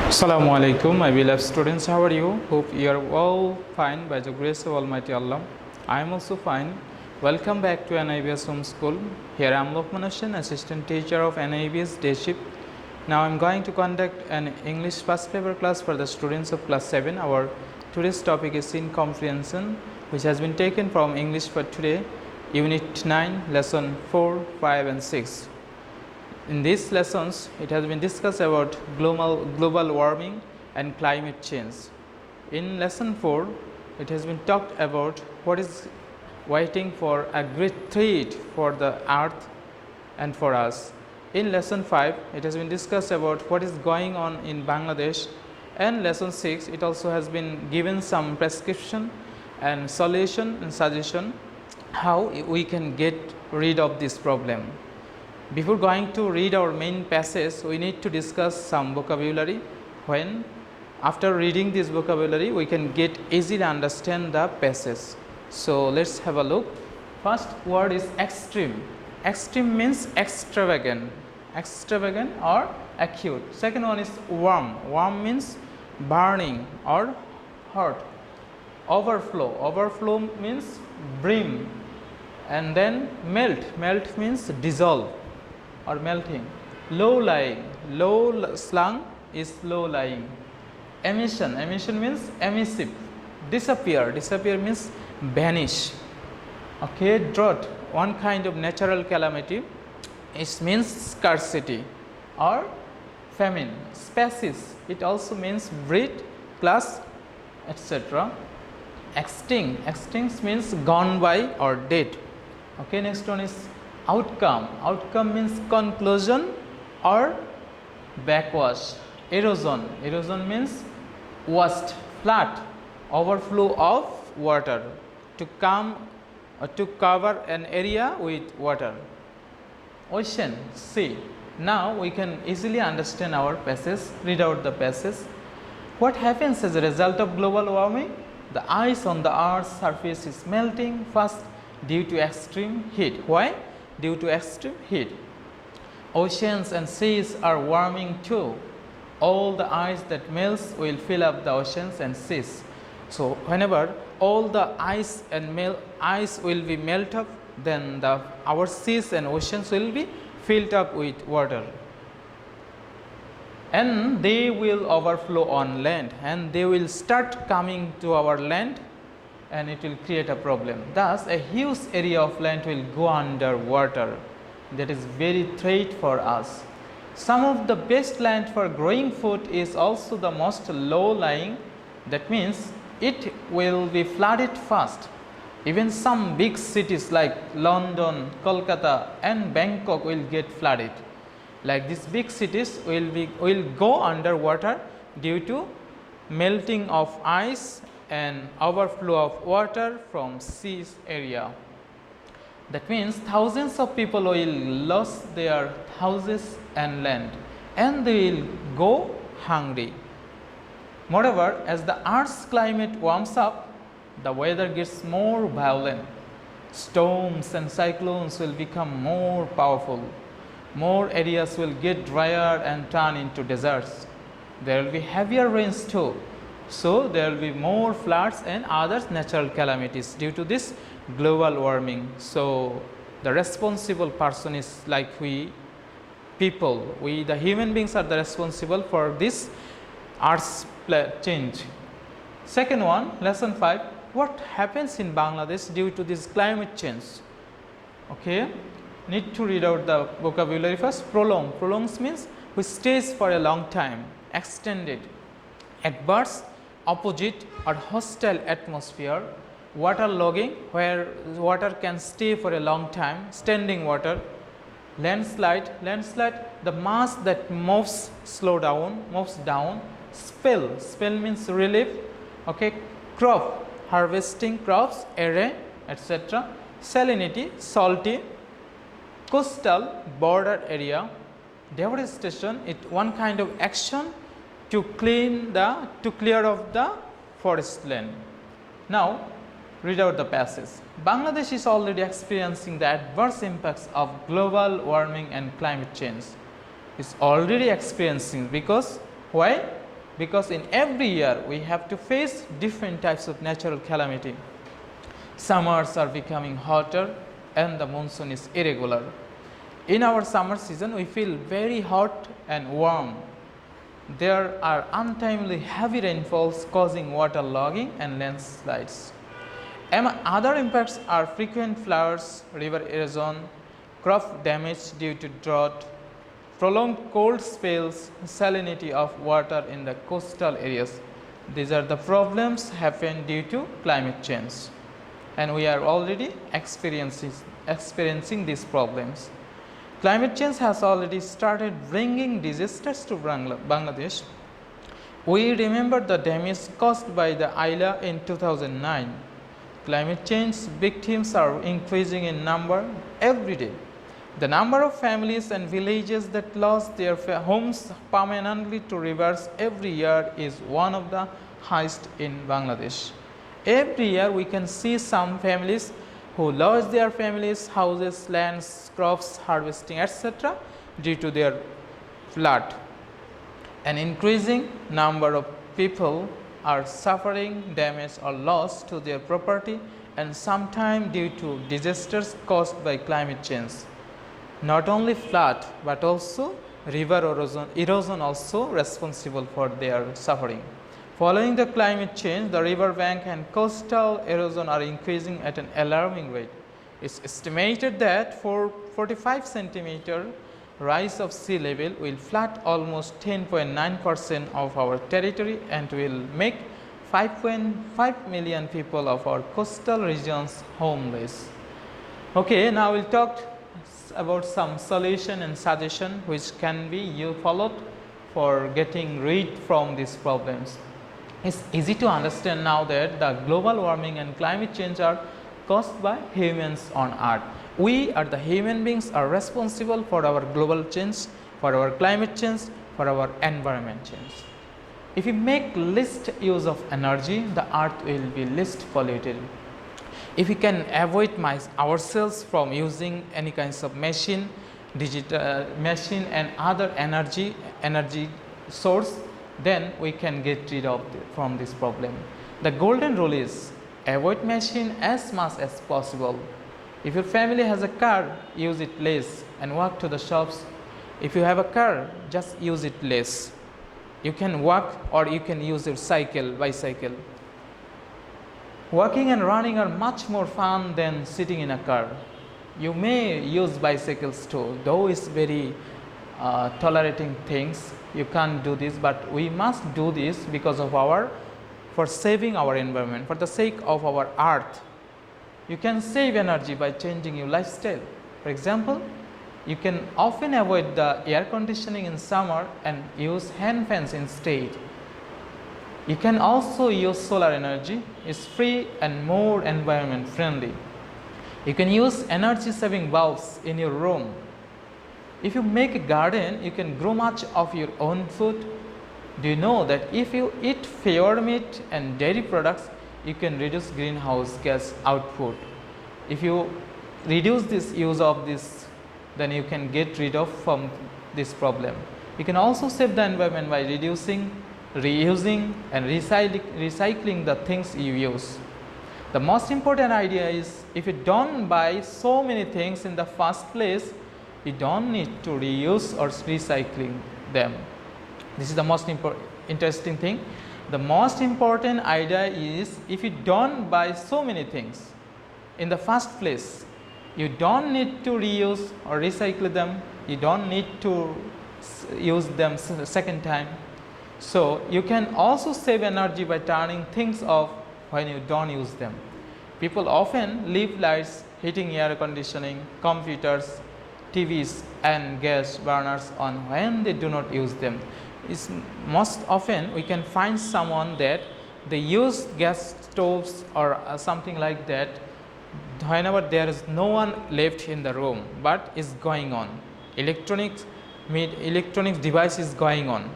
Assalamu alaikum, my beloved students. How are you? Hope you are all fine by the grace of Almighty Allah. I am also fine. Welcome back to NIBS Home School. Here I am Lokman, assistant teacher of NIBS Day Shift. Now I am going to conduct an English first paper class for the students of class 7. Our today's topic is scene comprehension, which has been taken from English for today, Unit 9, Lesson 4, 5 and 6. In these lessons, it has been discussed about global warming and climate change. In lesson 4, it has been talked about what is waiting for a great threat for the earth and for us. In lesson 5, it has been discussed about what is going on in Bangladesh. And lesson 6, it also has been given some prescription and solution and suggestion how we can get rid of this problem. Before going to read our main passage, we need to discuss some vocabulary. After reading this vocabulary, we can get easily understand the passage. So let's have a look. First word is extreme. Extreme means extravagant or acute. Second one is warm. Warm means burning or hot. Overflow means brim. And then melt means dissolve or melting. Low slung is low lying. Emission means emissive. Disappear means vanish. Okay, drought, one kind of natural calamity. It means scarcity or famine. Species, it also means breed, class, etc. Extinct means gone by or dead. Okay, next one is outcome means conclusion or backwash. Erosion means washed, flat, overflow of water, to cover an area with water. Ocean, sea. Now we can easily understand our passage. Read out the passage. What happens as a result of global warming? The ice on the earth's surface is melting fast due to extreme heat. Why? Due to extreme heat. Oceans and seas are warming too. All the ice that melts will fill up the oceans and seas. So whenever all the ice will be melt up, then our seas and oceans will be filled up with water. And they will overflow on land, and they will start coming to our land, and it will create a problem. Thus, a huge area of land will go under water. That is very threat for us. Some of the best land for growing food is also the most low lying. That means it will be flooded fast. Even some big cities like London, Kolkata and Bangkok will get flooded. Like these big cities will go underwater due to melting of ice and overflow of water from seas area. That means thousands of people will lose their houses and land, and they will go hungry. Moreover, as the earth's climate warms up, the weather gets more violent. Storms and cyclones will become more powerful. More areas will get drier and turn into deserts. There will be heavier rains too. So there will be more floods and other natural calamities due to this global warming. So the responsible person is like we people. We the human beings are the responsible for this earth's change. Second one, lesson 5. What happens in Bangladesh due to this climate change? Okay, need to read out the vocabulary first. Prolongs means which stays for a long time. Extended, adverse, opposite or hostile atmosphere. Waterlogging, where water can stay for a long time. Standing water. Landslide, the mass that moves down. Spell means relief. Okay, crop, harvesting crops, array, etc. Salinity, salty. Coastal, border area. Deforestation, it one kind of action to clear off the forest land. Now read out the passage. Bangladesh is already experiencing the adverse impacts of global warming and climate change. It's already experiencing because why? because in every year we have to face different types of natural calamity. Summers are becoming hotter and the monsoon is irregular. In our summer season, we feel very hot and warm. There are untimely heavy rainfalls causing waterlogging and landslides. Other impacts are frequent floods, river erosion, crop damage due to drought, prolonged cold spells, salinity of water in the coastal areas. These are the problems happen due to climate change, and we are already experiencing these problems. Climate change has already started bringing disasters to Bangladesh. We remember the damage caused by the Ayla in 2009. Climate change victims are increasing in number every day. The number of families and villages that lost their homes permanently to rivers every year is one of the highest in Bangladesh. Every year we can see some families who lost their families, houses, lands, crops, harvesting, etc. due to their flood. An increasing number of people are suffering damage or loss to their property, and sometimes due to disasters caused by climate change. Not only flood but also river erosion also responsible for their suffering. Following the climate change, the river bank and coastal erosion are increasing at an alarming rate. It's estimated that for 45 centimeter rise of sea level will flood almost 10.9% of our territory and will make 5.5 million people of our coastal regions homeless. Okay, now we'll talk about some solution and suggestion which can be followed for getting rid from these problems. It's easy to understand now that the global warming and climate change are caused by humans on earth. We are the human beings are responsible for our global change, for our climate change, for our environment change. If we make least use of energy, the earth will be least polluted. If we can avoid ourselves from using any kinds of machine, digital machine and other energy source, then we can get rid of from this problem. The golden rule is avoid machine as much as possible. If your family has a car, use it less and walk to the shops. If you have a car, just use it less. You can walk or you can use your bicycle. Walking and running are much more fun than sitting in a car. You may use bicycles too, though it's very tolerating things. You can't do this, but we must do this because of for saving our environment, for the sake of our earth. You can save energy by changing your lifestyle. For example, you can often avoid the air conditioning in summer and use hand fans instead. You can also use solar energy. It's free and more environment friendly. You can use energy saving bulbs in your room. If you make a garden, you can grow much of your own food. Do you know that if you eat fewer meat and dairy products, you can reduce greenhouse gas output? If you reduce this use of this, then you can get rid of from this problem. You can also save the environment by reducing, reusing and recycling the things you use. The most important idea is if you don't buy so many things in the first place, you don't need to reuse or recycling them. This is the most interesting thing. The most important idea is if you don't buy so many things in the first place, you don't need to reuse or recycle them. You don't need to use them second time. So you can also save energy by turning things off when you don't use them. People often leave lights, heating, air conditioning, computers, TVs and gas burners on when they do not use them. Most often we can find someone that they use gas stoves or something like that whenever there is no one left in the room, but is going on. Electronic device is going on,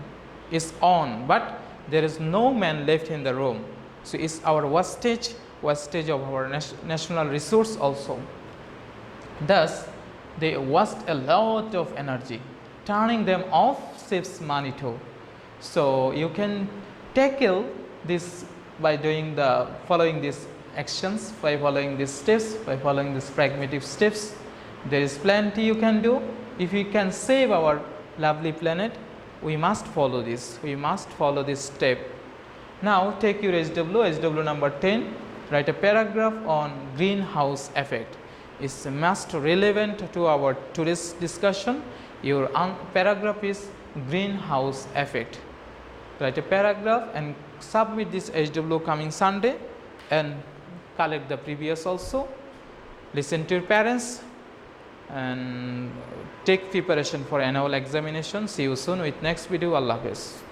is on, but there is no man left in the room. So it's our wastage of our national resource also. Thus, they waste a lot of energy. Turning them off saves money too. So you can tackle this by doing the following these actions, by following these steps, by following these pragmatic steps. There is plenty you can do. If we can save our lovely planet, we must follow this. We must follow this step. Now take your SW number 10, write a paragraph on greenhouse effect. It's most relevant to our today's discussion. Your paragraph is greenhouse effect. Write a paragraph and submit this SW coming Sunday and collect the previous also. Listen to your parents and take preparation for annual examination. See you soon with next video. Allah Hafiz.